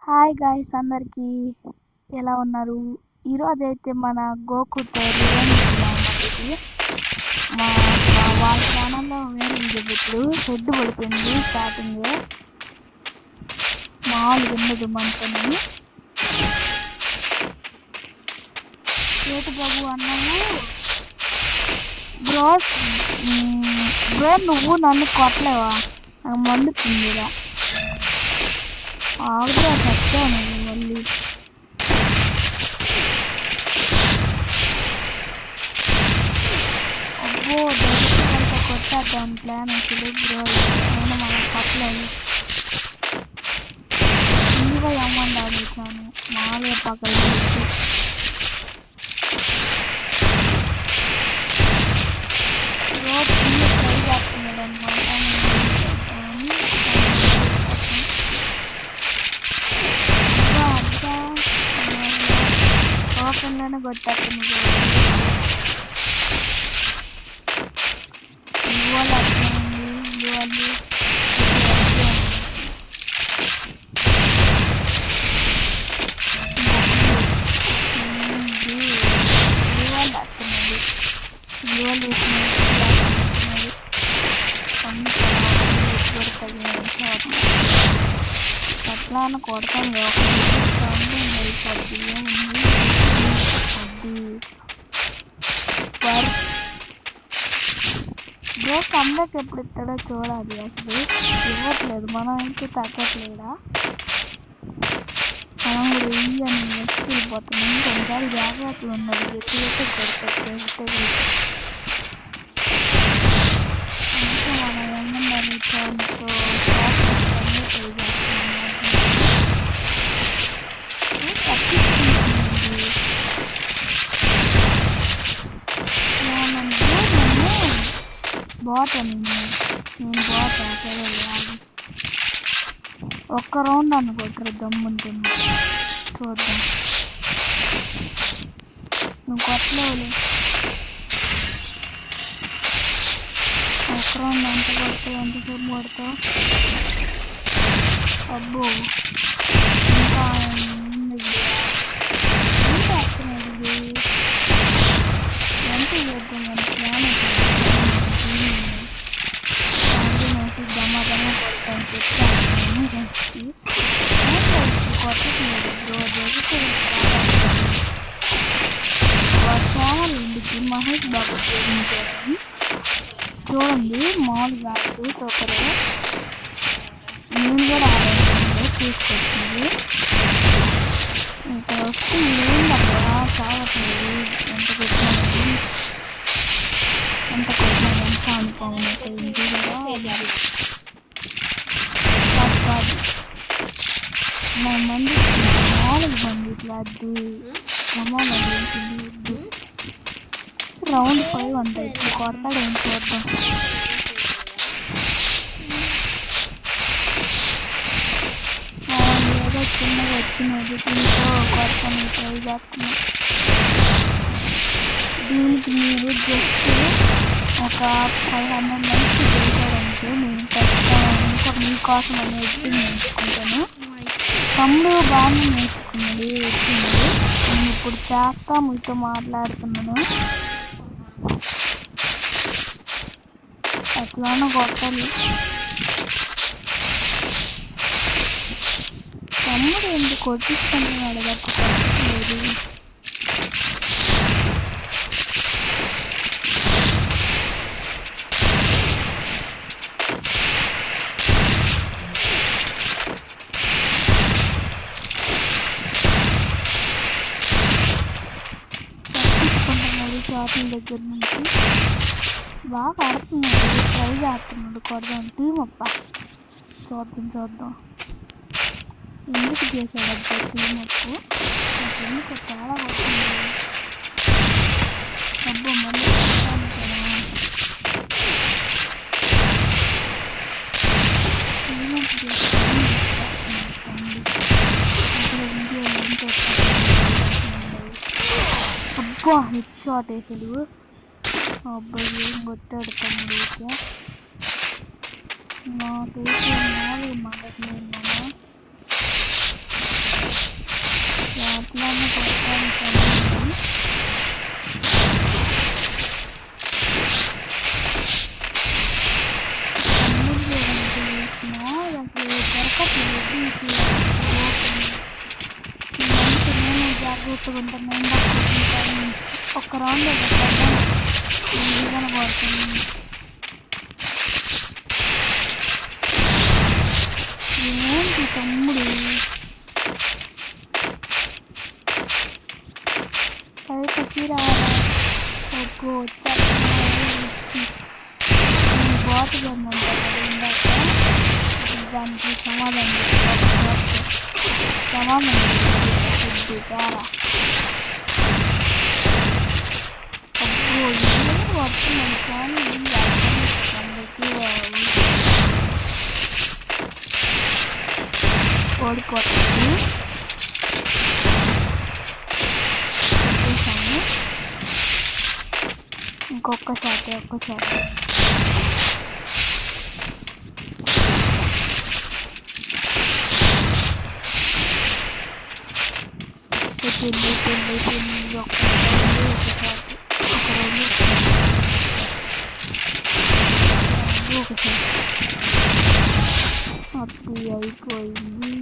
Hi guys అందరికీ ఎలా ఉన్నారు? ఈరోజు అయితే మన గోకుతో మా వాళ్ళ ఛానల్లో వేరే వీడియో ఇప్పుడు హెడ్ పడిపోయింది స్టార్టింగ్ మామూలుగా ఉండదు మనతోని ఏటు బాబు అన్నాము బ్రో బ్రో నువ్వు నన్ను కొట్టలేవా నాకు మండుతుంది ఇలా ఆవిడ చచ్చాను మళ్ళీ అబ్బో దొరికితే కొట్టేద్దాం ప్లాన్ అసలు బ్రో అయినా మనం కొట్టలేదు ఇందులో ఏమన్నా అడుగుతాను మామూలుగా పక్కన రోజు ట్రై చేస్తున్నాడు అనమాట ఓపెన్లోనే కొట్టేస్తుంది ఇవాళ అర్థమైంది ఎట్లా కొడతాను బ్రో కమ్బ్యాక్ ఎప్పుడు ఇస్తాడో చూడాలి అసలు ఇవ్వట్లేదు మనం అయితే తగ్గట్లేదా మనం కూడా వెయ్యని నెక్స్ట్ వెళ్ళిపోతున్నాం కొన్నిసార్లు జాగ్రత్తలు ఉన్నది ఎప్పుడైతే కొడుతుంది అందుకే మనం ఏమన్నా ఛాన్స్తో బాట్ అని నేను బాట్ సరే ఒక్క రౌండ్ అనుకుంటారు దమ్ముంటుంది చూద్దాం నువ్వు కొట్టలేవులే ఒక్క రౌండ్ ఎంత కొడతావు ఎంతసేపు కొడతావు అబ్బో ఇంకా ఎంత చేద్దాం మన ప్లాన్ దమ్మాదమ్మ కొడతాను చెప్తాను కొట్టట్లేదు బ్రో దొరుకుతుంది ఛానల్ ఇంటికి మహేష్ బాబు చేయించారని చూడండి మామూలుగా సూపర్ నేను కూడా ఆరోగ్యంలో తీసుకొచ్చింది ఇక్కడ వస్తే ఏంటబ్బా చావట్లేదు ఎంత కొట్టినాను ఎంత అనుకోమైతే ఇంటి కూడా కాదు మన మంది మామూలుగా మంది ఇట్లా అది రౌండ్ 5 అంట ఇప్పుడు కొడతాడు ఏం చూద్దాం ఏదో చిన్నగా వచ్చినది దీంతో కొడతాను ట్రై చేస్తున్నాను దీనికి మీరు జస్ట్ ఒక 500 లైక్స్ చేశారంటే నేను ఖచ్చితంగా ఇంకా మీకోసం అని ఎడిటింగ్ నేర్చుకుంటాను తమ్ముడు బాగానే నేర్చుకున్నాడు ఎడిటింగ్ నేను ఇప్పుడు చేస్తా మీతో మాట్లాడుతున్నాను ఎట్లానో కొట్టాలి తమ్ముడు ఎందుకు కొట్టిస్తున్నాడు తప్ప కొట్టలేదు షాపింగ్ దగ్గర నుంచి బాగా ఆడుతున్నాడు ట్రై చేస్తున్నాడు కొడదాం టీం అప్ప చూద్దాం ఎందుకు చేశాడబ్బా టీం అప్పు నాకు ఎందుకు చాలా వస్తుంది అబ్బో మళ్ళీ అబ్బా హెడ్ షాట్ వేసాడు అబ్బాయి ఏం కొట్టాడు తమ్ముడు నాకైతే 4 మండట్లేదు ఎట్లానే కొడతాను. జాగ్రత్తగా ఉంటాను. ఒక్క రౌండ్ ఈజీగానే కొడుతుంది. ఏంటి తమ్ముడు బయటకి రాకు బాట్ గన్ ఉంటుంది కదా ఇందాక దానికి సమాధానం అబ్బో ఏమైనా పడుతున్నాను కానీ అందరికీ ఓడిపోతుంది. వచ్చేసాను ఒక్కసారి ఒకసారి అయిపోయింది.